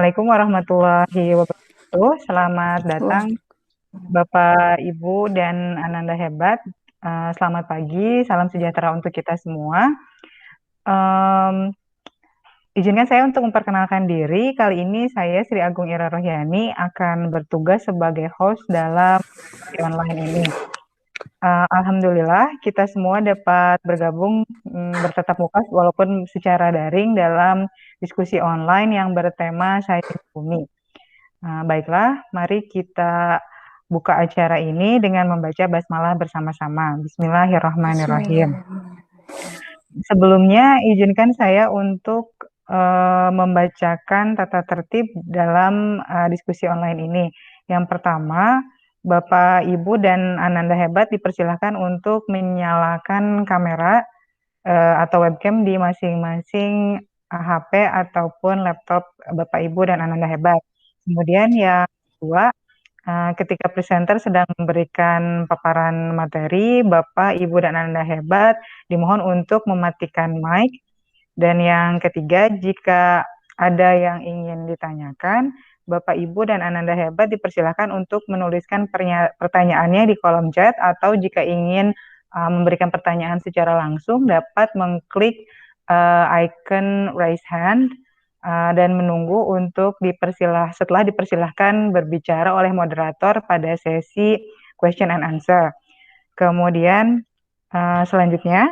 Assalamualaikum warahmatullahi wabarakatuh. Selamat Wah, datang Bapak, Ibu, dan Ananda hebat. Selamat pagi, salam sejahtera untuk kita semua. Em, Izinkan saya untuk memperkenalkan diri. Kali ini saya Sri Agung Ira Rohyani akan bertugas sebagai host dalam diskusi online ini. Alhamdulillah kita semua dapat bergabung bertatap muka walaupun secara daring dalam diskusi online yang bertema Sains Bumi. Baiklah, mari kita buka acara ini dengan membaca basmalah bersama-sama. Bismillahirrahmanirrahim. bismillahirrahmanirrahim. Sebelumnya, izinkan saya untuk membacakan tata tertib dalam diskusi online ini. Yang pertama, Bapak, Ibu, dan Ananda hebat dipersilahkan untuk menyalakan kamera atau webcam di masing-masing HP ataupun laptop Bapak, Ibu, dan Ananda hebat. Kemudian yang kedua, ketika presenter sedang memberikan paparan materi, Bapak, Ibu, dan Ananda hebat dimohon untuk mematikan mic. Dan yang ketiga, jika ada yang ingin ditanyakan, Bapak, Ibu, dan Ananda hebat dipersilakan untuk menuliskan pertanyaannya di kolom chat, atau jika ingin memberikan pertanyaan secara langsung, dapat mengklik icon raise hand dan menunggu untuk setelah dipersilahkan berbicara oleh moderator pada sesi question and answer. Kemudian selanjutnya,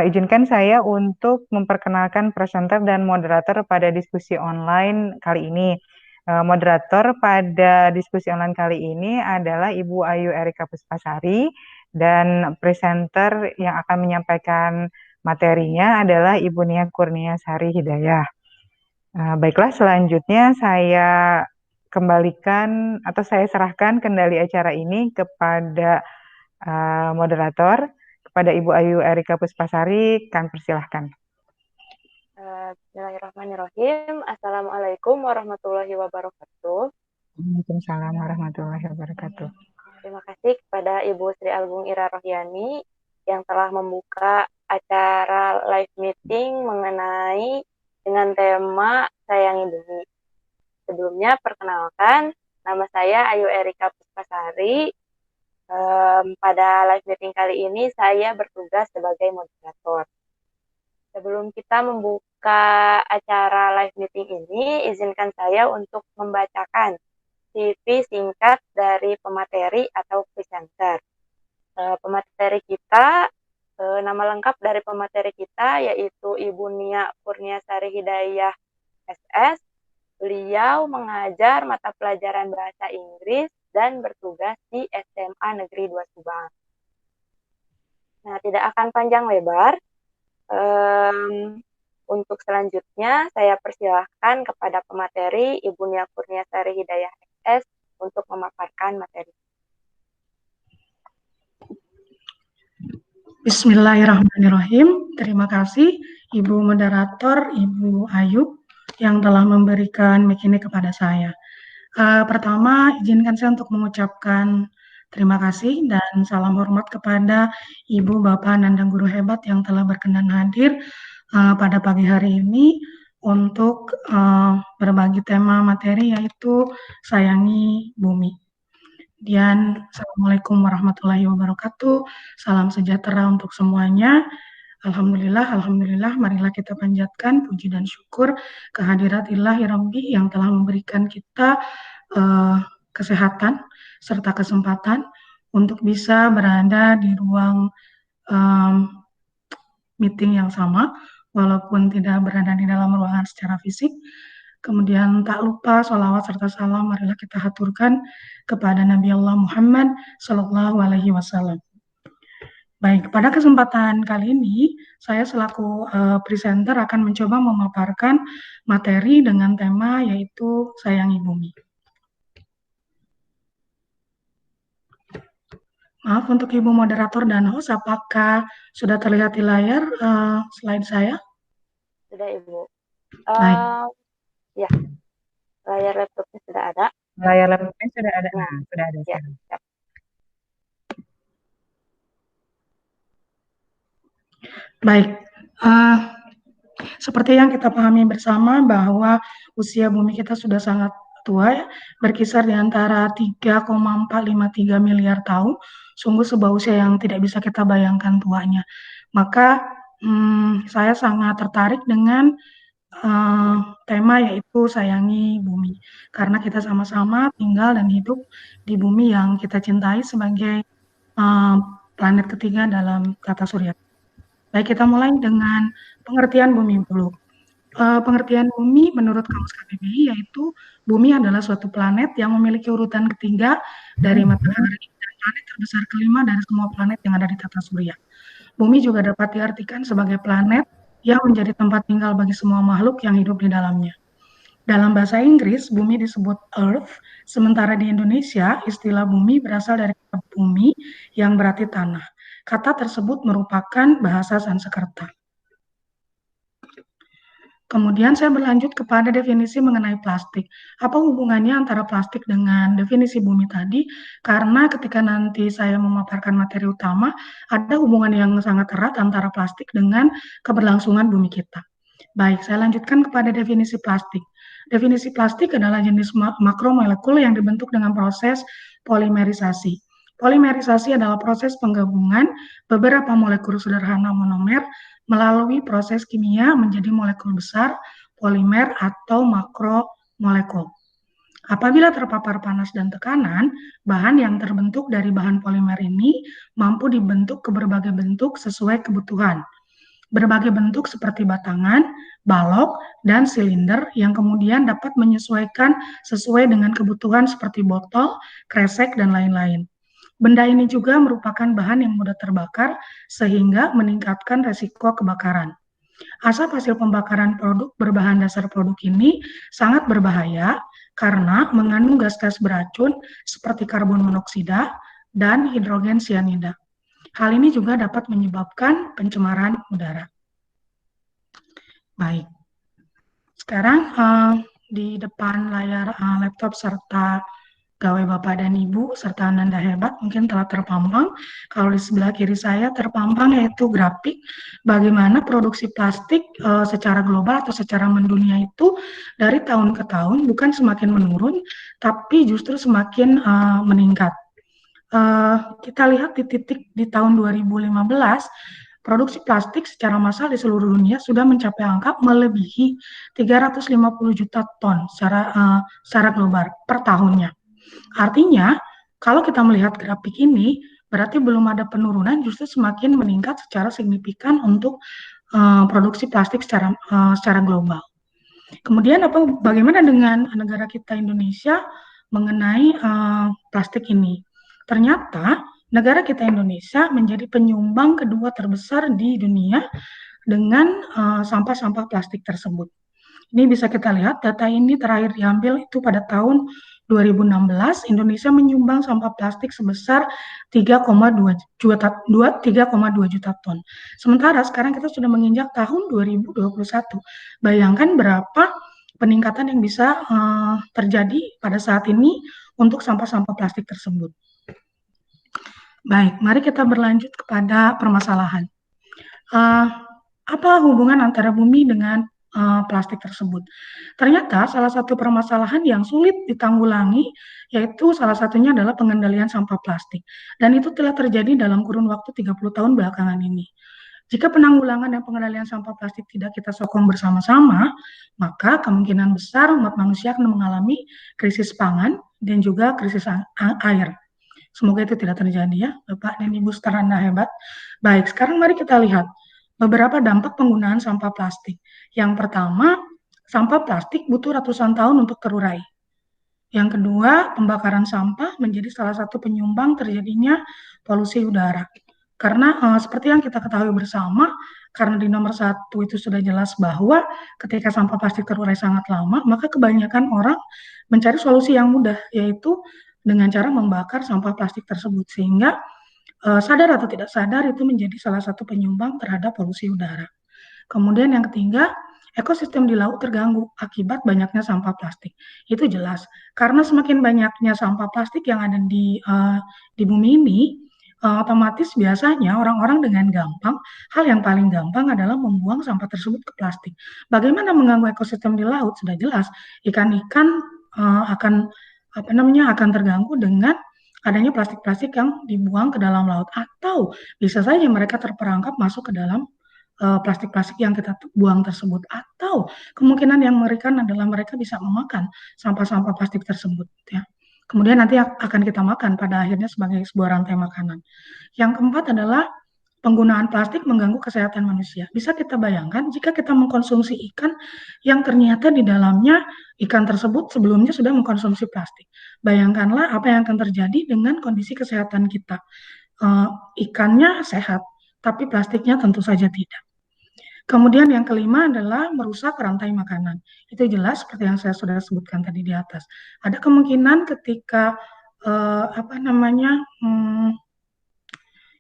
izinkan saya untuk memperkenalkan presenter dan moderator pada diskusi online kali ini. Moderator pada diskusi online kali ini adalah Ibu Ayu Erika Puspasari, dan presenter yang akan menyampaikan materinya adalah Ibu Nia Kurnia Sari Hidayah. Baiklah, selanjutnya saya kembalikan atau saya serahkan kendali acara ini kepada moderator, kepada Ibu Ayu Erika Puspasari. Kami persilahkan. Bismillahirrahmanirrahim. Assalamualaikum warahmatullahi wabarakatuh. Waalaikumsalam warahmatullahi wabarakatuh. Terima kasih kepada Ibu Sri Agung Ira Rohyani yang telah membuka acara live meeting mengenai dengan tema Sayangi Bumi. Sebelumnya, perkenalkan, nama saya Ayu Erika Puspasari. Pada live meeting kali ini, saya bertugas sebagai moderator. Sebelum kita membuka acara live meeting ini, izinkan saya untuk membacakan CV singkat dari pemateri atau presenter. Pemateri kita, nama lengkap dari pemateri kita yaitu Ibu Nia Kurnia Sari Hidayah SS. Beliau mengajar mata pelajaran bahasa Inggris dan bertugas di SMA Negeri 2 Subang. Nah, tidak akan panjang lebar. Untuk selanjutnya, saya persilahkan kepada pemateri Ibu Nia Kurnia Sari Hidayah SS untuk memaparkan materi. Bismillahirrahmanirrahim. Terima kasih Ibu Moderator, Ibu Ayu yang telah memberikan mic ini kepada saya. Pertama, izinkan saya untuk mengucapkan terima kasih dan salam hormat kepada Ibu Bapak Nanda Guru Hebat yang telah berkenan hadir pada pagi hari ini untuk berbagi tema materi yaitu Sayangi Bumi. Dan Assalamualaikum warahmatullahi wabarakatuh. Salam sejahtera untuk semuanya. Alhamdulillah, marilah kita panjatkan puji dan syukur kehadirat Ilahi Rabbi yang telah memberikan kita kesehatan serta kesempatan untuk bisa berada di ruang meeting yang sama, walaupun tidak berada di dalam ruangan secara fisik. Kemudian tak lupa sholawat serta salam marilah kita haturkan kepada Nabi Allah Muhammad Sallallahu Alaihi Wasallam. Baik, pada kesempatan kali ini saya selaku presenter akan mencoba memaparkan materi dengan tema yaitu Sayangi Bumi. Maaf untuk Ibu Moderator dan host, apakah sudah terlihat di layar slide saya? Sudah, Ibu. Baik. Ya, layar laptopnya sudah ada. Layar laptopnya sudah ada. Sudah ada. Ya, ya. Baik. Seperti yang kita pahami bersama bahwa usia bumi kita sudah sangat tua, ya, berkisar di antara 3,453 miliar tahun, sungguh sebuah usia yang tidak bisa kita bayangkan tuanya. Maka saya sangat tertarik dengan tema yaitu sayangi bumi, karena kita sama-sama tinggal dan hidup di bumi yang kita cintai sebagai planet ketiga dalam tata surya. Baik, kita mulai dengan pengertian bumi dulu. Pengertian bumi menurut Kamus KBBI yaitu bumi adalah suatu planet yang memiliki urutan ketiga dari matahari dan planet terbesar kelima dari semua planet yang ada di tata surya. Bumi juga dapat diartikan sebagai planet yang menjadi tempat tinggal bagi semua makhluk yang hidup di dalamnya. Dalam bahasa Inggris, bumi disebut Earth, sementara di Indonesia, istilah bumi berasal dari kata bumi yang berarti tanah. Kata tersebut merupakan bahasa Sanskerta. Kemudian saya berlanjut kepada definisi mengenai plastik. Apa hubungannya antara plastik dengan definisi bumi tadi? Karena ketika nanti saya memaparkan materi utama, ada hubungan yang sangat erat antara plastik dengan keberlangsungan bumi kita. Baik, saya lanjutkan kepada definisi plastik. Definisi plastik adalah jenis makromolekul yang dibentuk dengan proses polimerisasi. Polimerisasi adalah proses penggabungan beberapa molekul sederhana monomer melalui proses kimia menjadi molekul besar, polimer, atau makromolekul. Apabila terpapar panas dan tekanan, bahan yang terbentuk dari bahan polimer ini mampu dibentuk ke berbagai bentuk sesuai kebutuhan. Berbagai bentuk seperti batangan, balok, dan silinder yang kemudian dapat menyesuaikan sesuai dengan kebutuhan seperti botol, kresek, dan lain-lain. Benda ini juga merupakan bahan yang mudah terbakar sehingga meningkatkan resiko kebakaran. Asap hasil pembakaran produk berbahan dasar produk ini sangat berbahaya karena mengandung gas-gas beracun seperti karbon monoksida dan hidrogen sianida. Hal ini juga dapat menyebabkan pencemaran udara. Baik, sekarang di depan layar laptop serta gawai Bapak dan Ibu serta Ananda Hebat mungkin telah terpampang. Kalau di sebelah kiri saya terpampang yaitu grafik bagaimana produksi plastik secara global atau secara mendunia itu dari tahun ke tahun bukan semakin menurun, tapi justru semakin meningkat. Kita lihat di titik di tahun 2015, produksi plastik secara massal di seluruh dunia sudah mencapai angka melebihi 350 juta ton secara global per tahunnya. Artinya, kalau kita melihat grafik ini, berarti belum ada penurunan, justru semakin meningkat secara signifikan untuk produksi plastik secara global. Kemudian bagaimana dengan negara kita Indonesia mengenai plastik ini? Ternyata negara kita Indonesia menjadi penyumbang kedua terbesar di dunia dengan sampah-sampah plastik tersebut. Ini bisa kita lihat, data ini terakhir diambil itu pada tahun 2016, Indonesia menyumbang sampah plastik sebesar 3,2 juta ton. Sementara sekarang kita sudah menginjak tahun 2021. Bayangkan berapa peningkatan yang bisa terjadi pada saat ini untuk sampah-sampah plastik tersebut. Baik, mari kita berlanjut kepada permasalahan. Apa hubungan antara bumi dengan plastik tersebut? Ternyata salah satu permasalahan yang sulit ditanggulangi yaitu salah satunya adalah pengendalian sampah plastik. Dan itu telah terjadi dalam kurun waktu 30 tahun belakangan ini. Jika penanggulangan dan pengendalian sampah plastik tidak kita sokong bersama-sama, maka kemungkinan besar umat manusia akan mengalami krisis pangan dan juga krisis air. Semoga itu tidak terjadi ya, Bapak dan Ibu Staranda hebat. Baik, sekarang mari kita lihat beberapa dampak penggunaan sampah plastik. Yang pertama, sampah plastik butuh ratusan tahun untuk terurai. Yang kedua, pembakaran sampah menjadi salah satu penyumbang terjadinya polusi udara. Karena seperti yang kita ketahui bersama, karena di nomor 1 itu sudah jelas bahwa ketika sampah plastik terurai sangat lama, maka kebanyakan orang mencari solusi yang mudah, yaitu dengan cara membakar sampah plastik tersebut. Sehingga sadar atau tidak sadar itu menjadi salah satu penyumbang terhadap polusi udara. Kemudian yang ketiga, ekosistem di laut terganggu akibat banyaknya sampah plastik. Itu jelas, karena semakin banyaknya sampah plastik yang ada di bumi ini, otomatis biasanya orang-orang dengan gampang, hal yang paling gampang adalah membuang sampah tersebut ke plastik. Bagaimana mengganggu ekosistem di laut? Sudah jelas, ikan-ikan akan akan terganggu dengan adanya plastik-plastik yang dibuang ke dalam laut, atau bisa saja mereka terperangkap masuk ke dalam plastik-plastik yang kita buang tersebut, atau kemungkinan yang mengerikan adalah mereka bisa memakan sampah-sampah plastik tersebut, ya. Kemudian nanti akan kita makan pada akhirnya sebagai sebuah rantai makanan. Yang keempat adalah penggunaan plastik mengganggu kesehatan manusia. Bisa kita bayangkan jika kita mengkonsumsi ikan yang ternyata di dalamnya ikan tersebut sebelumnya sudah mengkonsumsi plastik. Bayangkanlah apa yang akan terjadi dengan kondisi kesehatan kita. Ikannya sehat, tapi plastiknya tentu saja tidak. Kemudian yang kelima adalah merusak rantai makanan. Itu jelas seperti yang saya sudah sebutkan tadi di atas. Ada kemungkinan ketika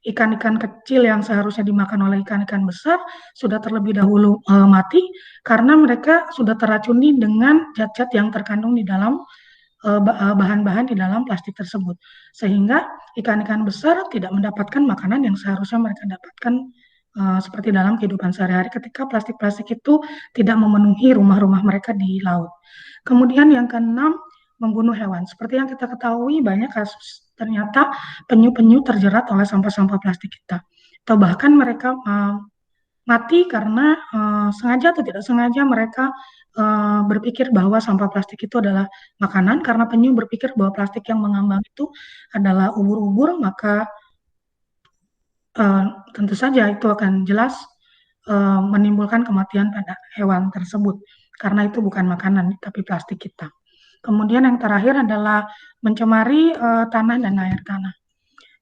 ikan-ikan kecil yang seharusnya dimakan oleh ikan-ikan besar sudah terlebih dahulu mati karena mereka sudah teracuni dengan zat-zat yang terkandung di dalam bahan-bahan di dalam plastik tersebut. Sehingga ikan-ikan besar tidak mendapatkan makanan yang seharusnya mereka dapatkan seperti dalam kehidupan sehari-hari ketika plastik-plastik itu tidak memenuhi rumah-rumah mereka di laut. Kemudian yang keenam, membunuh hewan. Seperti yang kita ketahui, banyak kasus ternyata penyu-penyu terjerat oleh sampah-sampah plastik kita. Atau bahkan mereka mati karena sengaja atau tidak sengaja mereka berpikir bahwa sampah plastik itu adalah makanan, karena penyu berpikir bahwa plastik yang mengambang itu adalah ubur-ubur, maka tentu saja itu akan jelas menimbulkan kematian pada hewan tersebut, karena itu bukan makanan, tapi plastik kita. Kemudian yang terakhir adalah mencemari tanah dan air tanah.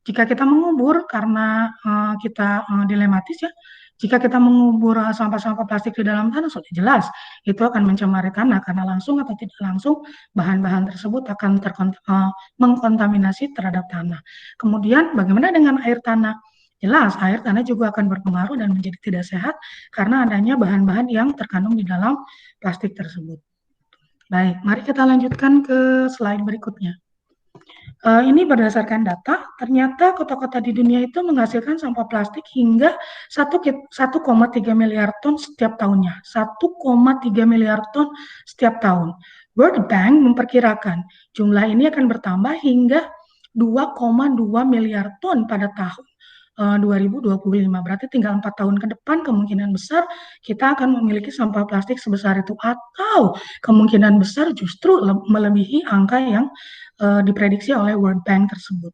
Jika kita mengubur, karena kita dilematis ya, jika kita mengubur sampah-sampah plastik di dalam tanah, sudah jelas itu akan mencemari tanah, karena langsung atau tidak langsung bahan-bahan tersebut akan mengkontaminasi terhadap tanah. Kemudian bagaimana dengan air tanah? Jelas air tanah juga akan berpengaruh dan menjadi tidak sehat karena adanya bahan-bahan yang terkandung di dalam plastik tersebut. Baik, mari kita lanjutkan ke slide berikutnya. Ini berdasarkan data, ternyata kota-kota di dunia itu menghasilkan sampah plastik hingga 1,3 miliar ton setiap tahunnya. 1,3 miliar ton setiap tahun. World Bank memperkirakan jumlah ini akan bertambah hingga 2,2 miliar ton pada tahun 2025. Berarti tinggal 4 tahun ke depan kemungkinan besar kita akan memiliki sampah plastik sebesar itu, atau kemungkinan besar justru melebihi angka yang diprediksi oleh World Bank tersebut.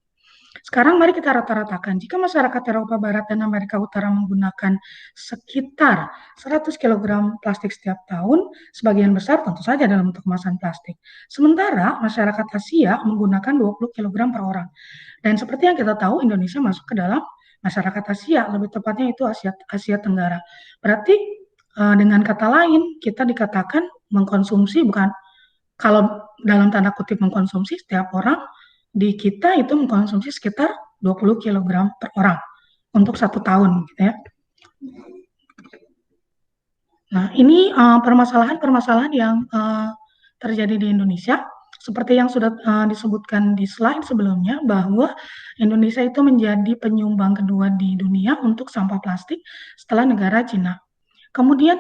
Sekarang mari kita rata-ratakan. Jika masyarakat Eropa Barat dan Amerika Utara menggunakan sekitar 100 kg plastik setiap tahun, sebagian besar tentu saja dalam bentuk kemasan plastik. Sementara masyarakat Asia menggunakan 20 kg per orang. Dan seperti yang kita tahu, Indonesia masuk ke dalam masyarakat Asia, lebih tepatnya itu Asia Tenggara. Berarti dengan kata lain, kita dikatakan mengkonsumsi, bukan, kalau dalam tanda kutip mengkonsumsi, setiap orang di kita itu mengkonsumsi sekitar 20 kg per orang untuk 1 tahun, gitu ya. Nah, ini permasalahan-permasalahan yang terjadi di Indonesia. Seperti yang sudah disebutkan di slide sebelumnya, bahwa Indonesia itu menjadi penyumbang kedua di dunia untuk sampah plastik setelah negara Cina. Kemudian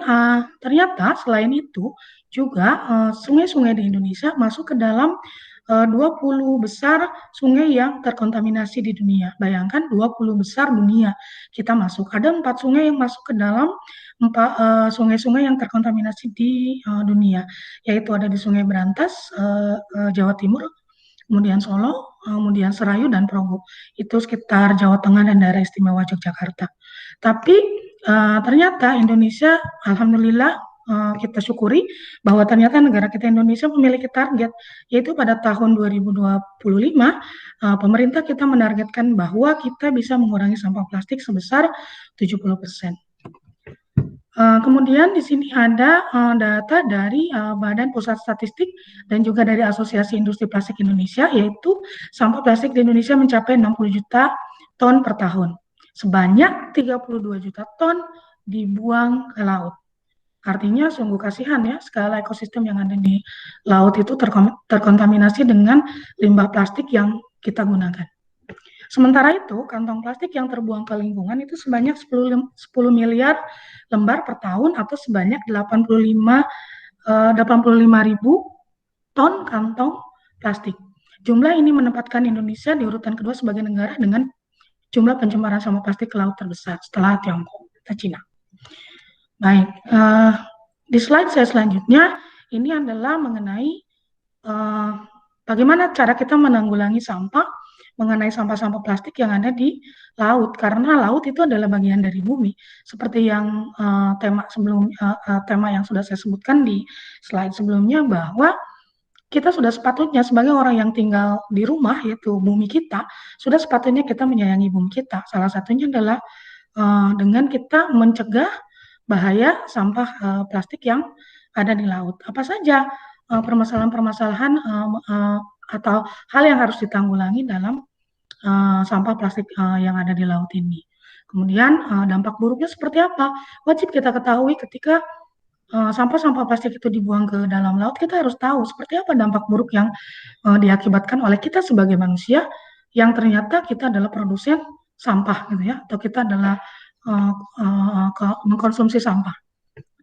ternyata selain itu juga sungai-sungai di Indonesia masuk ke dalam 20 besar sungai yang terkontaminasi di dunia. Bayangkan 20 besar dunia kita masuk. Ada 4 sungai yang masuk ke dalam sungai-sungai yang terkontaminasi di dunia, yaitu ada di Sungai Berantas, Jawa Timur, kemudian Solo, kemudian Serayu dan Progo. Itu sekitar Jawa Tengah dan daerah istimewa Yogyakarta. Tapi ternyata Indonesia, alhamdulillah, kita syukuri bahwa ternyata negara kita Indonesia memiliki target, yaitu pada tahun 2025 pemerintah kita menargetkan bahwa kita bisa mengurangi sampah plastik sebesar 70%. Kemudian di sini ada data dari Badan Pusat Statistik dan juga dari Asosiasi Industri Plastik Indonesia, yaitu sampah plastik di Indonesia mencapai 60 juta ton per tahun. Sebanyak 32 juta ton dibuang ke laut. Artinya sungguh kasihan ya, segala ekosistem yang ada di laut itu terkontaminasi dengan limbah plastik yang kita gunakan. Sementara itu, kantong plastik yang terbuang ke lingkungan itu sebanyak 10 miliar lembar per tahun atau sebanyak 85 ribu ton kantong plastik. Jumlah ini menempatkan Indonesia di urutan kedua sebagai negara dengan jumlah pencemaran sampah plastik ke laut terbesar setelah Tiongkok dan Cina. Baik, di slide saya selanjutnya ini adalah mengenai bagaimana cara kita menanggulangi sampah mengenai sampah-sampah plastik yang ada di laut, karena laut itu adalah bagian dari bumi, seperti yang tema yang sudah saya sebutkan di slide sebelumnya, bahwa kita sudah sepatutnya sebagai orang yang tinggal di rumah, yaitu bumi kita, sudah sepatutnya kita menyayangi bumi kita. Salah satunya adalah dengan kita mencegah bahaya sampah plastik yang ada di laut. Apa saja permasalahan-permasalahan atau hal yang harus ditanggulangi dalam sampah plastik yang ada di laut ini. Kemudian dampak buruknya seperti apa? Wajib kita ketahui ketika sampah-sampah plastik itu dibuang ke dalam laut, kita harus tahu seperti apa dampak buruk yang diakibatkan oleh kita sebagai manusia yang ternyata kita adalah produsen sampah gitu ya, atau kita adalah mengkonsumsi sampah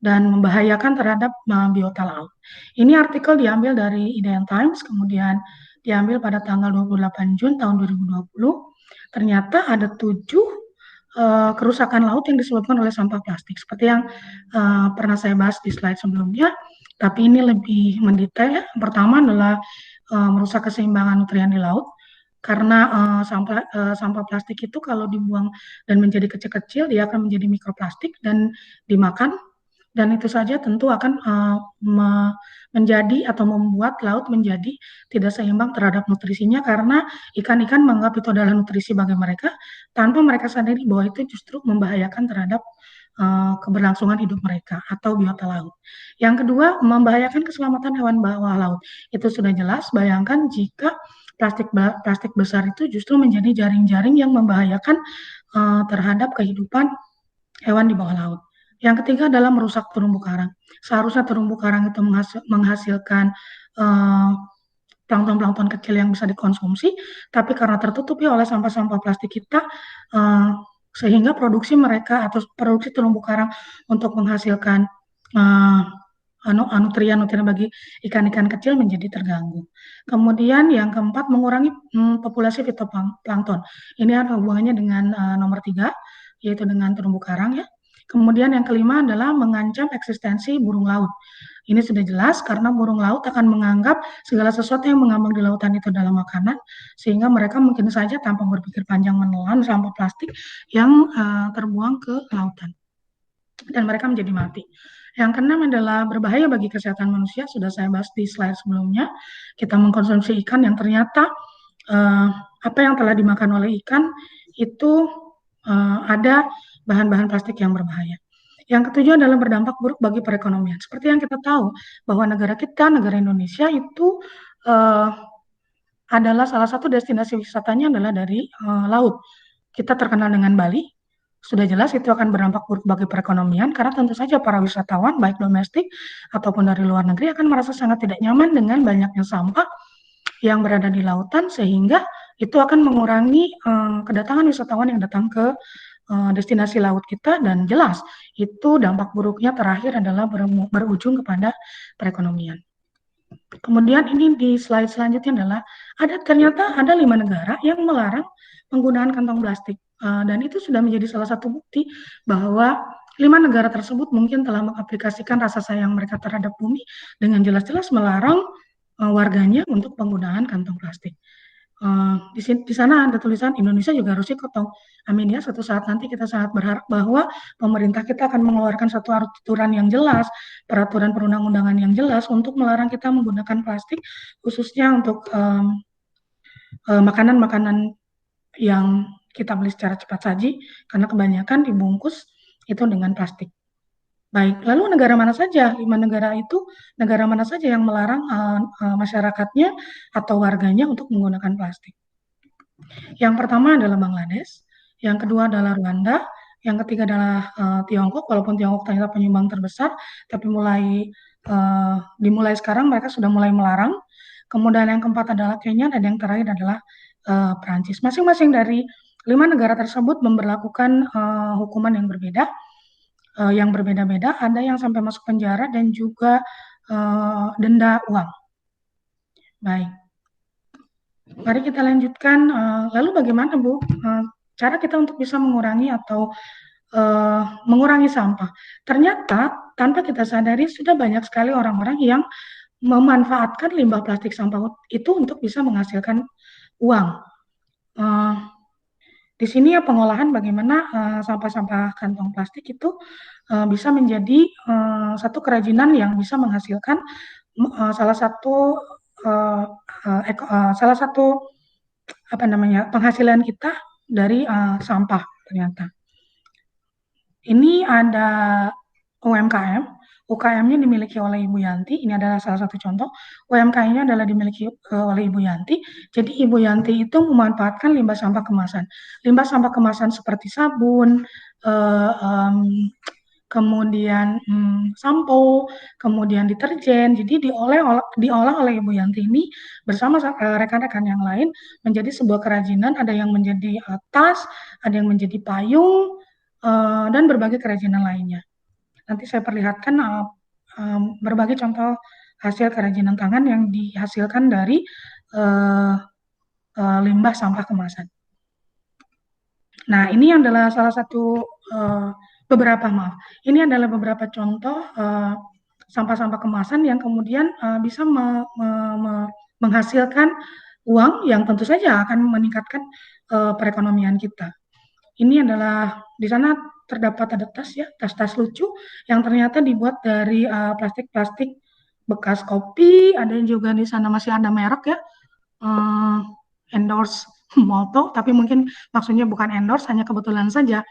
dan membahayakan terhadap biota laut. Ini artikel diambil dari Indian Times, kemudian diambil pada tanggal 28 Jun tahun 2020. Ternyata ada 7 kerusakan laut yang disebabkan oleh sampah plastik. Seperti yang pernah saya bahas di slide sebelumnya, tapi ini lebih mendetail. Pertama adalah merusak keseimbangan nutrien di laut, karena sampah plastik itu kalau dibuang dan menjadi kecil-kecil, dia akan menjadi mikroplastik dan dimakan. Dan itu saja tentu akan menjadi atau membuat laut menjadi tidak seimbang terhadap nutrisinya, karena ikan-ikan menganggap itu adalah nutrisi bagi mereka tanpa mereka sadari bahwa itu justru membahayakan terhadap keberlangsungan hidup mereka atau biota laut. Yang kedua, membahayakan keselamatan hewan bawah laut. Itu sudah jelas. Bayangkan jika plastik besar itu justru menjadi jaring-jaring yang membahayakan terhadap kehidupan hewan di bawah laut. Yang ketiga adalah merusak terumbu karang. Seharusnya terumbu karang itu menghasilkan plankton-plankton kecil yang bisa dikonsumsi, tapi karena tertutupi oleh sampah-sampah plastik kita, sehingga produksi mereka atau produksi terumbu karang untuk menghasilkan nutrien-nutrien bagi ikan-ikan kecil menjadi terganggu. Kemudian yang keempat, mengurangi populasi fitoplankton. Ini ada hubungannya dengan nomor 3, yaitu dengan terumbu karang ya. Kemudian yang kelima adalah mengancam eksistensi burung laut. Ini sudah jelas karena burung laut akan menganggap segala sesuatu yang mengambang di lautan itu adalah makanan, sehingga mereka mungkin saja tanpa berpikir panjang menelan sampah plastik yang terbuang ke lautan. Dan mereka menjadi mati. Yang keenam adalah berbahaya bagi kesehatan manusia, sudah saya bahas di slide sebelumnya. Kita mengkonsumsi ikan yang ternyata apa yang telah dimakan oleh ikan itu ada bahan-bahan plastik yang berbahaya. Yang ketujuh adalah berdampak buruk bagi perekonomian. Seperti yang kita tahu bahwa negara kita, negara Indonesia itu adalah salah satu destinasi wisatanya adalah dari laut. Kita terkenal dengan Bali. Sudah jelas itu akan berdampak buruk bagi perekonomian, karena tentu saja para wisatawan baik domestik ataupun dari luar negeri akan merasa sangat tidak nyaman dengan banyaknya sampah yang berada di lautan, sehingga itu akan mengurangi kedatangan wisatawan yang datang ke destinasi laut kita. Dan jelas itu dampak buruknya terakhir adalah berujung kepada perekonomian. Kemudian ini di slide selanjutnya adalah ternyata ada 5 negara yang melarang penggunaan kantong plastik. Dan itu sudah menjadi salah satu bukti bahwa 5 negara tersebut mungkin telah mengaplikasikan rasa sayang mereka terhadap bumi dengan jelas-jelas melarang warganya untuk penggunaan kantong plastik. Di sana ada tulisan Indonesia juga harus ikut dong. Amin ya, suatu saat nanti kita sangat berharap bahwa pemerintah kita akan mengeluarkan satu aturan yang jelas, peraturan perundang-undangan yang jelas untuk melarang kita menggunakan plastik, khususnya untuk makanan-makanan yang kita beli secara cepat saji, karena kebanyakan dibungkus itu dengan plastik. Baik, lalu negara mana saja? 5 negara itu, negara mana saja yang melarang masyarakatnya atau warganya untuk menggunakan plastik? Yang pertama adalah Bangladesh, yang kedua adalah Rwanda, yang ketiga adalah Tiongkok, walaupun Tiongkok ternyata penyumbang terbesar, tapi dimulai sekarang mereka sudah mulai melarang. kemudian yang keempat adalah Kenya, dan yang terakhir adalah Perancis. Masing-masing dari 5 negara tersebut memberlakukan hukuman yang berbeda-beda. Ada yang sampai masuk penjara dan juga denda uang. Baik, mari kita lanjutkan. Lalu bagaimana, Bu, cara kita untuk bisa mengurangi atau mengurangi sampah? Ternyata tanpa kita sadari sudah banyak sekali orang-orang yang memanfaatkan limbah plastik sampah itu untuk bisa menghasilkan uang. Di sini ya pengolahan bagaimana sampah-sampah kantong plastik itu bisa menjadi satu kerajinan yang bisa menghasilkan salah satu penghasilan kita dari sampah ternyata. Ini ada UMKM, UKM-nya dimiliki oleh Ibu Yanti. Ini adalah salah satu contoh. UMKM-nya adalah dimiliki oleh Ibu Yanti. Jadi Ibu Yanti itu memanfaatkan limbah sampah kemasan. Limbah sampah kemasan seperti sabun, kemudian sampo, kemudian deterjen. Jadi diolah oleh Ibu Yanti ini bersama rekan-rekan yang lain menjadi sebuah kerajinan. Ada yang menjadi tas, ada yang menjadi payung, dan berbagai kerajinan lainnya. Nanti saya perlihatkan berbagai contoh hasil kerajinan tangan yang dihasilkan dari limbah sampah kemasan. Nah, ini adalah salah satu ini adalah beberapa contoh sampah-sampah kemasan yang kemudian bisa menghasilkan uang yang tentu saja akan meningkatkan perekonomian kita. Ini adalah di sana terdapat ada tas ya, tas-tas lucu yang ternyata dibuat dari plastik-plastik bekas kopi. Ada juga di sana masih ada merek ya, endorse Molto, tapi mungkin maksudnya bukan endorse, hanya kebetulan saja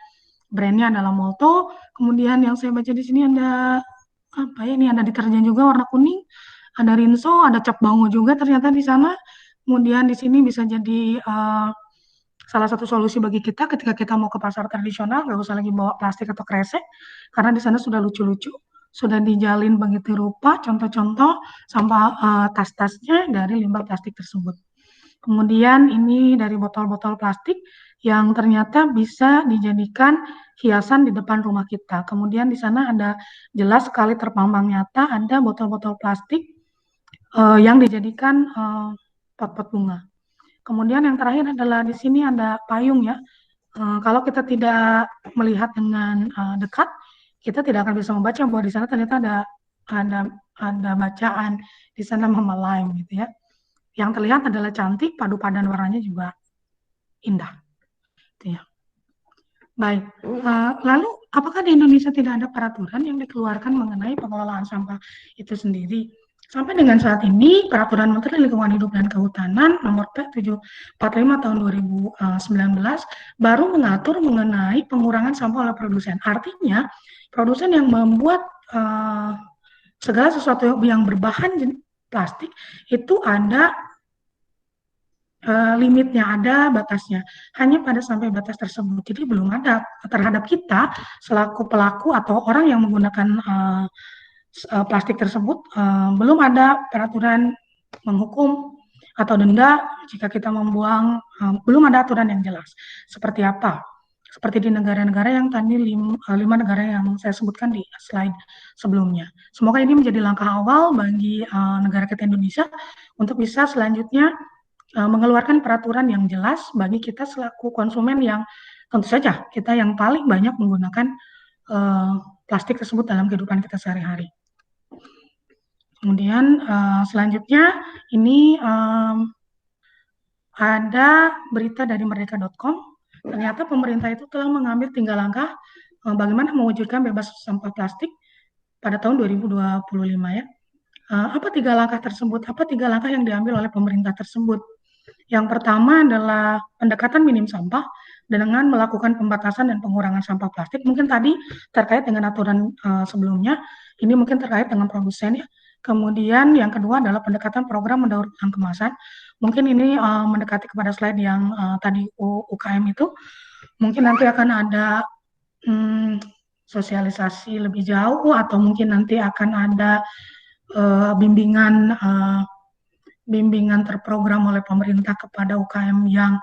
brandnya adalah Molto. Kemudian yang saya baca di sini ada apa ya? Ini ada deterjen juga warna kuning, ada Rinso, ada cap bango juga ternyata di sana. Kemudian di sini bisa jadi salah satu solusi bagi kita ketika kita mau ke pasar tradisional, nggak usah lagi bawa plastik atau kresek, karena di sana sudah lucu-lucu, sudah dijalin begitu rupa, contoh-contoh sampah tas-tasnya dari limbah plastik tersebut. Kemudian ini dari botol-botol plastik yang ternyata bisa dijadikan hiasan di depan rumah kita. Kemudian di sana ada jelas sekali terpampang nyata ada botol-botol plastik yang dijadikan pot-pot bunga. Kemudian yang terakhir adalah di sini ada payung ya. Kalau kita tidak melihat dengan dekat, kita tidak akan bisa membaca bahwa di sana ternyata ada bacaan di sana Mama Lime gitu ya. Yang terlihat adalah cantik, padu padan warnanya juga indah. Gitu ya. Baik, lalu apakah di Indonesia tidak ada peraturan yang dikeluarkan mengenai pengelolaan sampah itu sendiri? Sampai dengan saat ini, Peraturan Menteri Lingkungan Hidup dan Kehutanan Nomor P745 Tahun 2019 baru mengatur mengenai pengurangan sampah oleh produsen. Artinya, produsen yang membuat segala sesuatu yang berbahan plastik itu ada limitnya, ada batasnya, hanya pada sampai batas tersebut. Jadi belum ada terhadap kita selaku pelaku atau orang yang menggunakan plastik tersebut, belum ada peraturan menghukum atau denda jika kita membuang, belum ada aturan yang jelas. Seperti apa? Seperti di negara-negara yang tadi 5 negara yang saya sebutkan di slide sebelumnya. Semoga ini menjadi langkah awal bagi negara kita Indonesia untuk bisa selanjutnya mengeluarkan peraturan yang jelas bagi kita selaku konsumen yang tentu saja kita yang paling banyak menggunakan plastik tersebut dalam kehidupan kita sehari-hari. Kemudian selanjutnya ini ada berita dari merdeka.com. Ternyata pemerintah itu telah mengambil 3 langkah bagaimana mewujudkan bebas sampah plastik pada tahun 2025 ya. Apa 3 langkah tersebut? Apa 3 langkah yang diambil oleh pemerintah tersebut? Yang pertama adalah pendekatan minim sampah dengan melakukan pembatasan dan pengurangan sampah plastik. Mungkin tadi terkait dengan aturan sebelumnya, ini mungkin terkait dengan produsen ya. Kemudian yang kedua adalah pendekatan program mendaur ulang kemasan. Mungkin ini mendekati kepada slide yang tadi UKM itu. Mungkin nanti akan ada sosialisasi lebih jauh atau mungkin nanti akan ada bimbingan bimbingan terprogram oleh pemerintah kepada UKM yang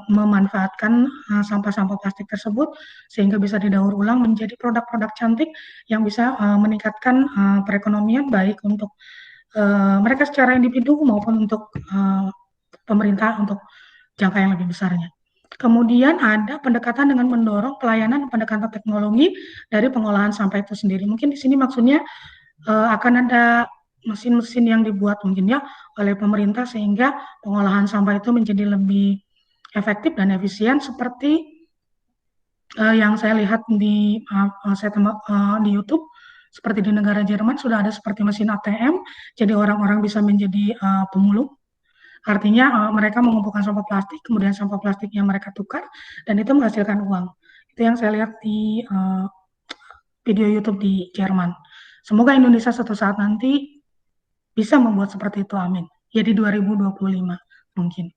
memanfaatkan sampah-sampah plastik tersebut sehingga bisa didaur ulang menjadi produk-produk cantik yang bisa meningkatkan perekonomian baik untuk mereka secara individu maupun untuk pemerintah untuk jangka yang lebih besarnya. Kemudian ada pendekatan dengan mendorong pelayanan pendekatan teknologi dari pengolahan sampah itu sendiri. Mungkin di sini maksudnya akan ada mesin-mesin yang dibuat mungkin ya oleh pemerintah sehingga pengolahan sampah itu menjadi lebih efektif dan efisien seperti yang saya lihat di di YouTube seperti di negara Jerman sudah ada seperti mesin ATM, jadi orang-orang bisa menjadi pemulung. Artinya mereka mengumpulkan sampah plastik, kemudian sampah plastiknya mereka tukar dan itu menghasilkan uang. Itu yang saya lihat di video YouTube di Jerman. Semoga Indonesia suatu saat nanti bisa membuat seperti itu, amin. Ya di 2025 mungkin.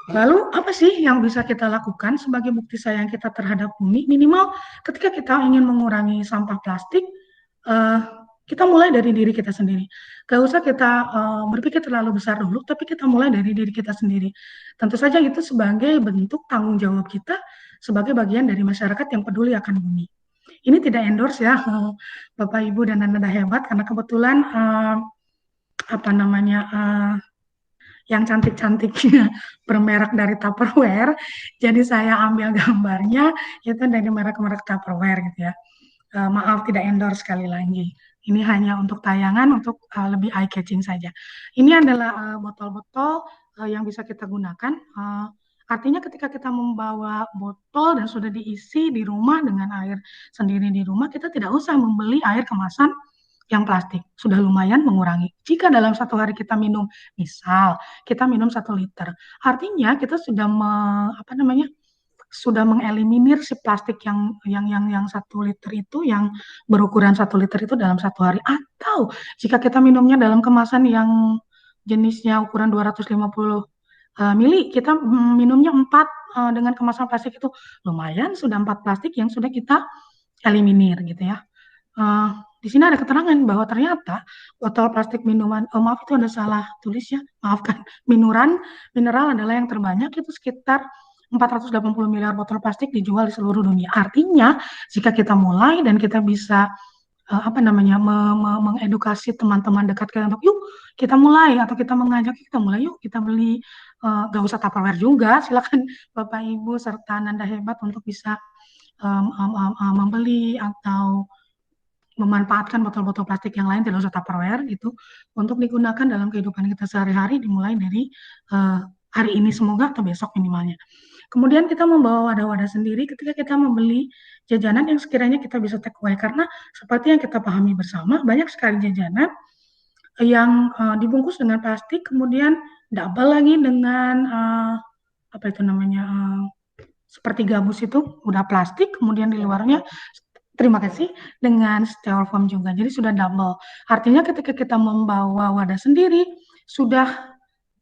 Lalu apa sih yang bisa kita lakukan sebagai bukti sayang kita terhadap bumi? Minimal ketika kita ingin mengurangi sampah plastik, kita mulai dari diri kita sendiri. Gak usah kita berpikir terlalu besar dulu, tapi kita mulai dari diri kita sendiri. Tentu saja itu sebagai bentuk tanggung jawab kita sebagai bagian dari masyarakat yang peduli akan bumi. Ini tidak endorse ya, Bapak Ibu dan Anda hebat, karena kebetulan yang cantik-cantiknya bermerek dari Tupperware. Jadi saya ambil gambarnya itu dari merek-merek Tupperware gitu ya. Maaf tidak endorse sekali lagi. Ini hanya untuk tayangan untuk lebih eye catching saja. Ini adalah botol-botol yang bisa kita gunakan. Artinya ketika kita membawa botol dan sudah diisi di rumah dengan air sendiri di rumah, kita tidak usah membeli air kemasan yang plastik, sudah lumayan mengurangi. Jika dalam satu hari kita minum, misal kita minum 1 liter, artinya kita sudah sudah mengeliminir si plastik yang 1 liter itu, yang berukuran 1 liter itu dalam satu hari. Atau jika kita minumnya dalam kemasan yang jenisnya ukuran 250 mili, kita minumnya 4 dengan kemasan plastik itu, lumayan sudah 4 plastik yang sudah kita eliminir gitu ya. Di sini ada keterangan bahwa ternyata botol plastik minuman, maaf itu ada salah tulis ya, maafkan, mineral adalah yang terbanyak, itu sekitar 480 miliar botol plastik dijual di seluruh dunia. Artinya jika kita mulai dan kita bisa mengedukasi teman-teman dekat kita untuk yuk kita mulai, atau kita mengajak kita mulai yuk kita beli, gak usah Tupperware juga, silakan Bapak Ibu serta Nanda hebat untuk bisa membeli atau memanfaatkan botol-botol plastik yang lain, tidak usah Tupperware gitu, untuk digunakan dalam kehidupan kita sehari-hari, dimulai dari hari ini semoga atau besok minimalnya. Kemudian kita membawa wadah-wadah sendiri ketika kita membeli jajanan yang sekiranya kita bisa take away, karena seperti yang kita pahami bersama, banyak sekali jajanan yang dibungkus dengan plastik, kemudian double lagi dengan seperti gabus itu udah plastik, kemudian di luarnya terima kasih dengan styrofoam juga. Jadi sudah double. Artinya ketika kita membawa wadah sendiri, sudah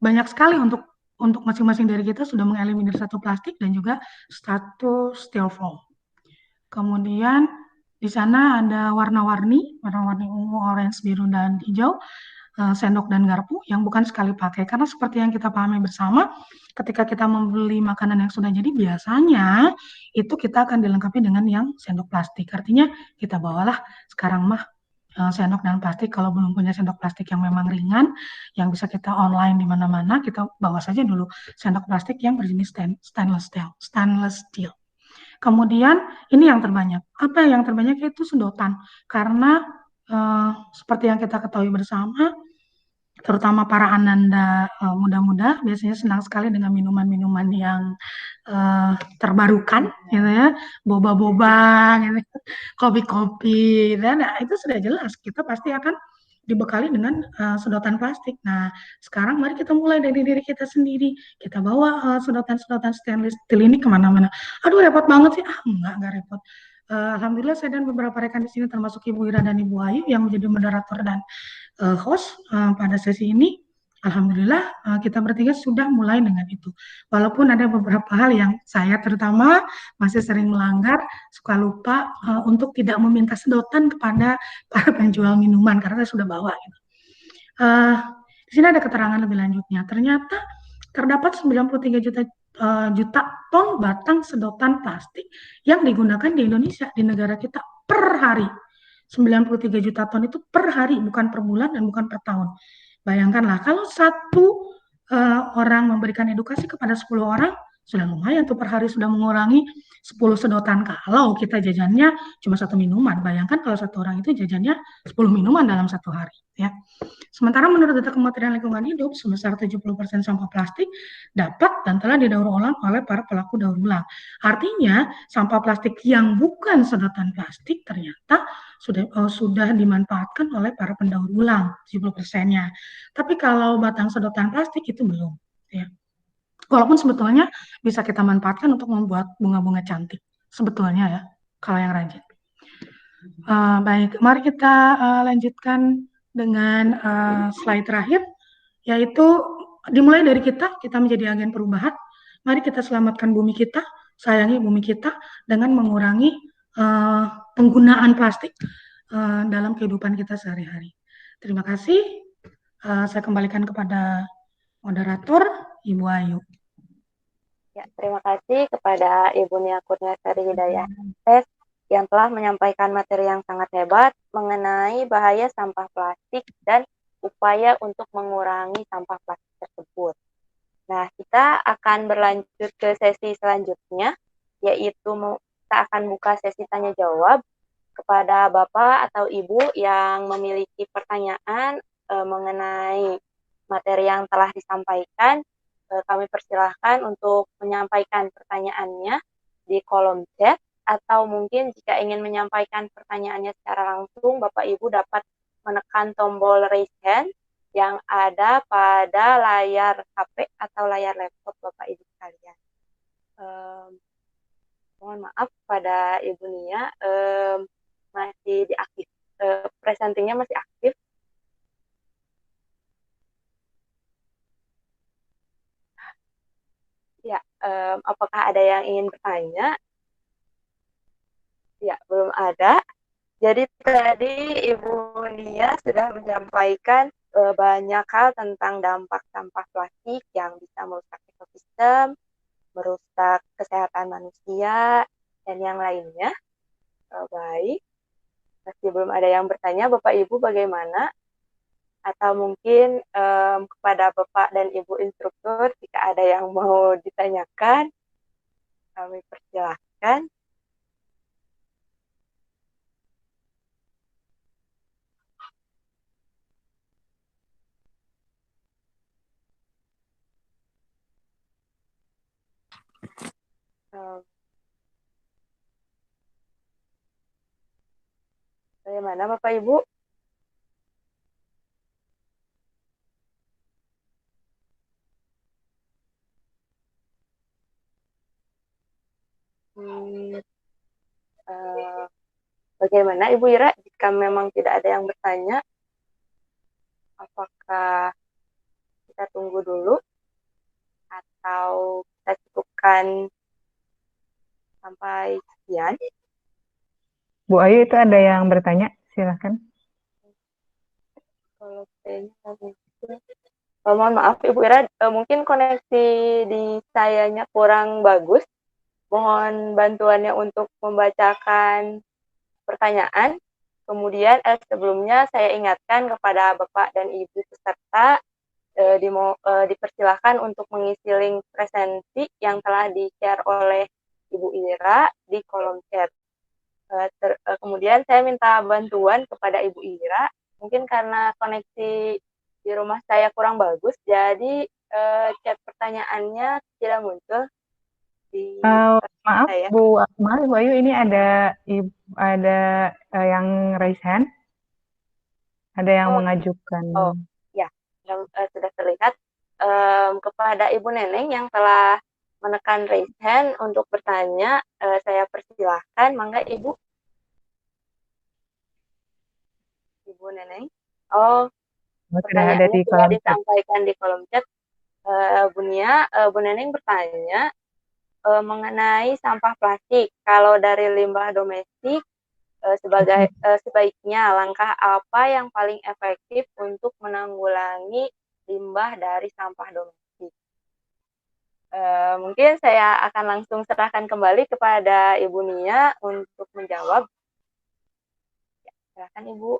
banyak sekali untuk masing-masing dari kita sudah mengeliminir 1 plastik dan juga 1 styrofoam. Kemudian di sana ada warna-warni ungu, orange, biru, dan hijau, sendok dan garpu yang bukan sekali pakai. Karena seperti yang kita pahami bersama, ketika kita membeli makanan yang sudah jadi, biasanya itu kita akan dilengkapi dengan yang sendok plastik. Artinya kita bawalah sekarang mah sendok dan plastik. Kalau belum punya sendok plastik yang memang ringan, yang bisa kita online di mana-mana, kita bawa saja dulu sendok plastik yang berjenis stainless steel. Kemudian ini yang terbanyak. Apa yang terbanyak? Itu sedotan. Karena seperti yang kita ketahui bersama, terutama para ananda muda-muda biasanya senang sekali dengan minuman-minuman yang terbarukan gitu ya, boba-boba gitu, kopi-kopi, dan itu sudah jelas kita pasti akan dibekali dengan sedotan plastik. Nah, sekarang mari kita mulai dari diri kita sendiri. Kita bawa sedotan-sedotan stainless steel ini kemana-mana. Aduh, repot banget sih. Enggak repot. Alhamdulillah saya dan beberapa rekan di sini termasuk Ibu Ira dan Ibu Ayu yang menjadi moderator dan host pada sesi ini. Alhamdulillah kita bertiga sudah mulai dengan itu. Walaupun ada beberapa hal yang saya terutama masih sering melanggar, suka lupa untuk tidak meminta sedotan kepada para penjual minuman karena saya sudah bawa. Di sini ada keterangan lebih lanjutnya. Ternyata terdapat 93 juta ton batang sedotan plastik yang digunakan di Indonesia, di negara kita per hari. 93 juta ton itu per hari, bukan per bulan dan bukan per tahun. Bayangkanlah kalau satu orang memberikan edukasi kepada 10 orang, sudah lumayan tuh per hari sudah mengurangi 10 sedotan. Kalau kita jajannya cuma satu minuman, bayangkan kalau satu orang itu jajannya 10 minuman dalam satu hari. Ya. Sementara menurut data Kementerian Lingkungan Hidup, sebesar 70% sampah plastik dapat dan telah didaur ulang oleh para pelaku daur ulang. Artinya, sampah plastik yang bukan sedotan plastik ternyata sudah dimanfaatkan oleh para pendaur ulang, 70%-nya. Tapi kalau batang sedotan plastik itu belum. Ya. Walaupun sebetulnya bisa kita manfaatkan untuk membuat bunga-bunga cantik. Sebetulnya ya, kalau yang rajin. Baik, mari kita lanjutkan dengan slide terakhir, yaitu dimulai dari kita menjadi agen perubahan. Mari kita selamatkan bumi kita, sayangi bumi kita dengan mengurangi penggunaan plastik dalam kehidupan kita sehari-hari. Terima kasih. Saya kembalikan kepada moderator, Ibu Ayu. Ya, terima kasih kepada Ibu Nia Kurniasari Hidayah yang telah menyampaikan materi yang sangat hebat mengenai bahaya sampah plastik dan upaya untuk mengurangi sampah plastik tersebut. Nah, kita akan berlanjut ke sesi selanjutnya, yaitu kita akan buka sesi tanya jawab kepada Bapak atau Ibu yang memiliki pertanyaan mengenai materi yang telah disampaikan. Kami persilahkan untuk menyampaikan pertanyaannya di kolom chat, atau mungkin jika ingin menyampaikan pertanyaannya secara langsung, Bapak Ibu dapat menekan tombol raise hand yang ada pada layar HP atau layar laptop Bapak Ibu sekalian. Mohon maaf pada Ibu Nia, masih diaktif, presentingnya masih aktif. Ya, apakah ada yang ingin bertanya? Ya, belum ada. Jadi tadi Ibu Nia sudah menyampaikan banyak hal tentang dampak sampah plastik yang bisa merusak ekosistem, merusak kesehatan manusia, dan yang lainnya. Baik, masih belum ada yang bertanya. Bapak Ibu bagaimana? Atau mungkin kepada Bapak dan Ibu instruktur, jika ada yang mau ditanyakan, kami persilahkan. Bagaimana Bapak Ibu? Bagaimana Ibu Ira, jika memang tidak ada yang bertanya, apakah kita tunggu dulu atau kita cukupkan sampai sekian? Bu Ayu, itu ada yang bertanya, silahkan. Mohon maaf Ibu Ira, mungkin koneksi di sayanya kurang bagus. Mohon bantuannya untuk membacakan pertanyaan. Kemudian sebelumnya saya ingatkan kepada Bapak dan Ibu peserta, dipersilahkan untuk mengisi link presentasi yang telah di-share oleh Ibu Ira di kolom chat. Kemudian saya minta bantuan kepada Ibu Ira, mungkin karena koneksi di rumah saya kurang bagus, jadi chat pertanyaannya tidak muncul di maaf saya. Bu Ayu, ini ada yang raise hand, ada yang mengajukan. Ya, sudah terlihat. Kepada Ibu Neneng yang telah menekan raise hand untuk bertanya, saya persilahkan. Mangga Ibu. Ibu Neneng. Sudah ada di kolom chat. Disampaikan di kolom chat. Bu Nia, Bu Neneng bertanya mengenai sampah plastik. Kalau dari limbah domestik, sebaiknya langkah apa yang paling efektif untuk menanggulangi limbah dari sampah domestik. Mungkin saya akan langsung serahkan kembali kepada Ibu Nia untuk menjawab. Ya, silakan Ibu.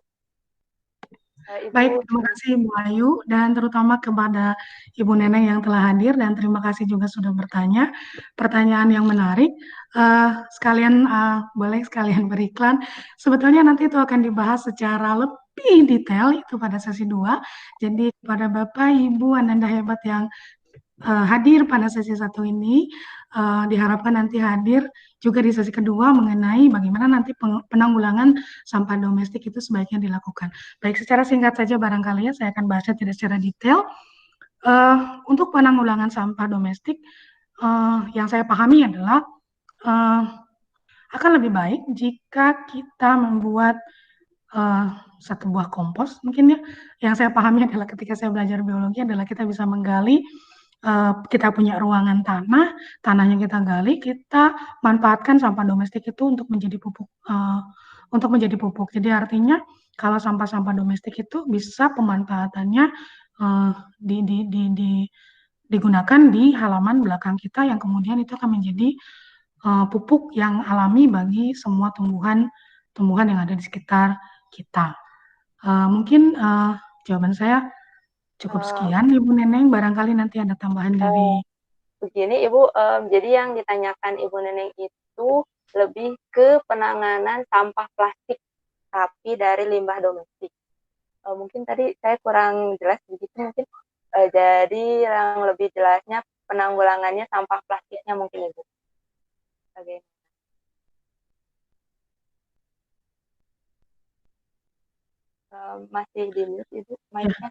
Baik, terima kasih Ibu Ayu dan terutama kepada Ibu Neneng yang telah hadir dan terima kasih juga sudah bertanya. Pertanyaan yang menarik. Boleh sekalian beriklan. Sebetulnya nanti itu akan dibahas secara lebih detail itu pada sesi 2. Jadi kepada Bapak, Ibu, Ananda hebat yang hadir pada sesi 1 ini, diharapkan nanti hadir juga di sesi kedua mengenai bagaimana nanti penanggulangan sampah domestik itu sebaiknya dilakukan. Baik, secara singkat saja barangkali ya, saya akan bahasnya tidak secara detail. Untuk penanggulangan sampah domestik, yang saya pahami adalah akan lebih baik jika kita membuat satu buah kompos mungkin ya. Yang saya pahami adalah ketika saya belajar biologi adalah kita bisa menggali, kita punya ruangan tanahnya kita gali, kita manfaatkan sampah domestik itu untuk menjadi pupuk. Jadi artinya kalau sampah-sampah domestik itu bisa pemanfaatannya digunakan di halaman belakang kita yang kemudian itu akan menjadi pupuk yang alami bagi semua tumbuhan yang ada di sekitar kita. Mungkin jawaban saya cukup sekian, Ibu Neneng. Barangkali nanti ada tambahan dari... Begini, Ibu. Jadi yang ditanyakan Ibu Neneng itu lebih ke penanganan sampah plastik, tapi dari limbah domestik. Mungkin tadi saya kurang jelas begitu mungkin. Jadi yang lebih jelasnya penanggulangannya sampah plastiknya mungkin, Ibu. Oke. Masih di mute, Ibu, mic-nya.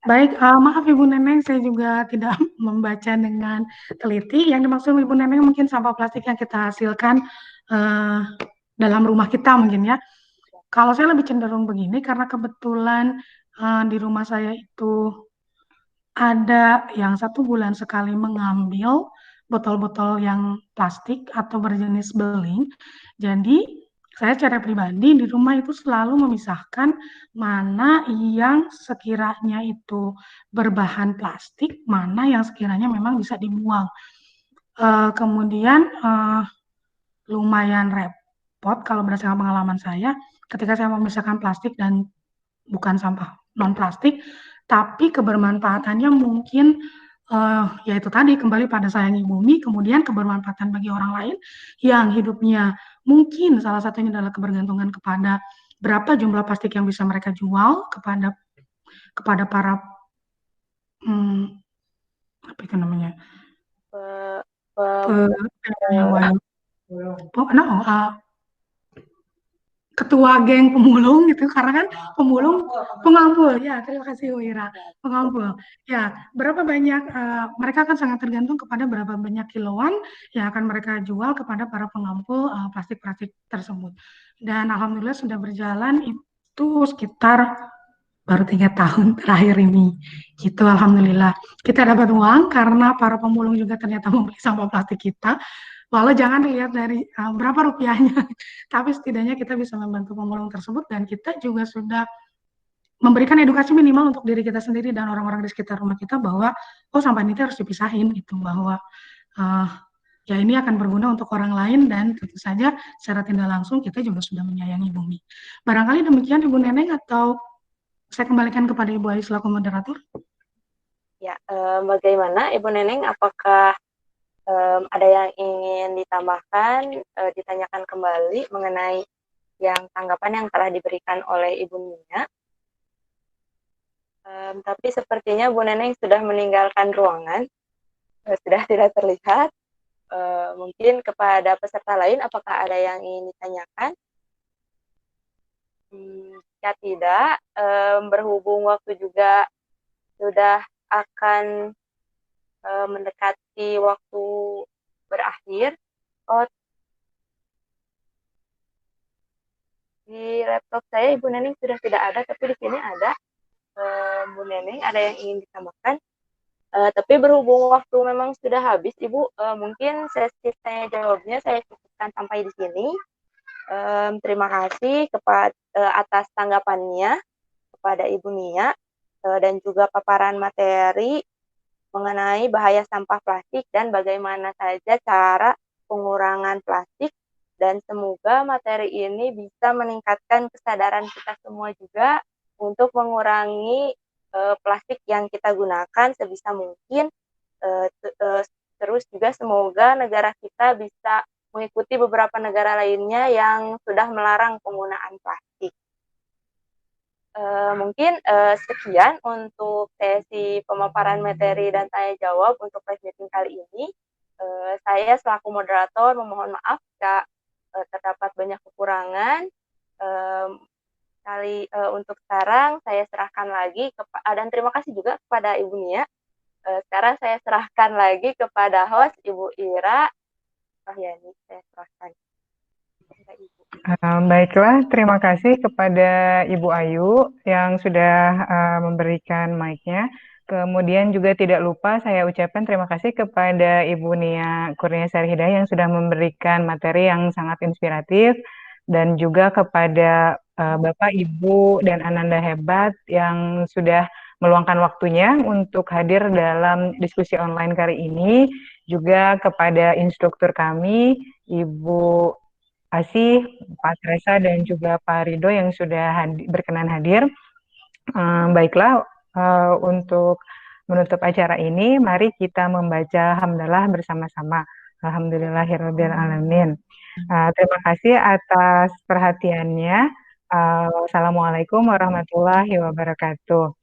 Baik, maaf Ibu Neneng, saya juga tidak membaca dengan teliti. Yang dimaksud Ibu Neneng mungkin sampah plastik yang kita hasilkan dalam rumah kita mungkin ya. Kalau saya lebih cenderung begini, karena kebetulan di rumah saya itu ada yang 1 bulan sekali mengambil botol-botol yang plastik atau berjenis beling. Jadi saya secara pribadi di rumah itu selalu memisahkan mana yang sekiranya itu berbahan plastik, mana yang sekiranya memang bisa dibuang. Kemudian lumayan repot kalau berdasarkan pengalaman saya, ketika saya memisahkan plastik dan bukan sampah non plastik, tapi kebermanfaatannya mungkin yaitu tadi kembali pada sayangi bumi, kemudian kebermanfaatan bagi orang lain yang hidupnya mungkin salah satunya adalah kebergantungan kepada berapa jumlah plastik yang bisa mereka jual kepada para apa itu namanya ketua geng pemulung gitu, karena kan pengampul ya, terima kasih Wira, pengampul ya, berapa banyak mereka akan sangat tergantung kepada berapa banyak kiloan yang akan mereka jual kepada para pengampul plastik-plastik tersebut. Dan alhamdulillah sudah berjalan itu sekitar baru 3 tahun terakhir ini gitu. Alhamdulillah kita dapat uang karena para pemulung juga ternyata membeli sampah plastik kita. Walau jangan dilihat dari berapa rupiahnya, tapi setidaknya kita bisa membantu pemulung tersebut dan kita juga sudah memberikan edukasi minimal untuk diri kita sendiri dan orang-orang di sekitar rumah kita bahwa sampah ini harus dipisahin gitu, bahwa ya ini akan berguna untuk orang lain dan tentu saja secara tidak langsung kita juga sudah menyayangi bumi. Barangkali demikian Ibu Neneng, atau saya kembalikan kepada Ibu Ayu selaku moderator. Ya, bagaimana Ibu Neneng, apakah ada yang ingin ditambahkan, ditanyakan kembali mengenai yang tanggapan yang telah diberikan oleh Ibu Nia? Tapi sepertinya Bu Neneng sudah meninggalkan ruangan, sudah tidak terlihat. Mungkin kepada peserta lain, apakah ada yang ingin ditanyakan? Jika tidak, berhubung waktu juga sudah akan mendekati waktu berakhir. Di laptop saya Ibu Neneng sudah tidak ada, tapi di sini ada. Bu Neneng ada yang ingin ditambahkan? Tapi berhubung waktu memang sudah habis, Ibu, mungkin sesi tanya jawabnya saya cukupkan sampai di sini. Terima kasih atas tanggapannya kepada Ibu Nia. dan juga paparan materi mengenai bahaya sampah plastik dan bagaimana saja cara pengurangan plastik, dan semoga materi ini bisa meningkatkan kesadaran kita semua juga untuk mengurangi plastik yang kita gunakan sebisa mungkin. Terus juga semoga negara kita bisa mengikuti beberapa negara lainnya yang sudah melarang penggunaan plastik. Mungkin sekian untuk sesi pemaparan materi dan tanya jawab untuk live meeting kali ini. Saya selaku moderator memohon maaf jika terdapat banyak kekurangan. Untuk sekarang saya serahkan lagi dan terima kasih juga kepada Ibu Nia. Sekarang saya serahkan lagi kepada host Ibu Ira Rohyani. Saya serahkan. Baiklah, terima kasih kepada Ibu Ayu yang sudah memberikan mic-nya. Kemudian juga tidak lupa saya ucapkan terima kasih kepada Ibu Nia Kurniasari Hidayah yang sudah memberikan materi yang sangat inspiratif, dan juga kepada Bapak, Ibu, dan Ananda Hebat yang sudah meluangkan waktunya untuk hadir dalam diskusi online kali ini. Juga kepada instruktur kami, Ibu Asih, Pak Teresa, dan juga Pak Rido yang sudah berkenan hadir. Baiklah, untuk menutup acara ini, mari kita membaca hamdalah bersama-sama. Alhamdulillahirabbil alamin. Terima kasih atas perhatiannya. Wassalamualaikum warahmatullahi wabarakatuh.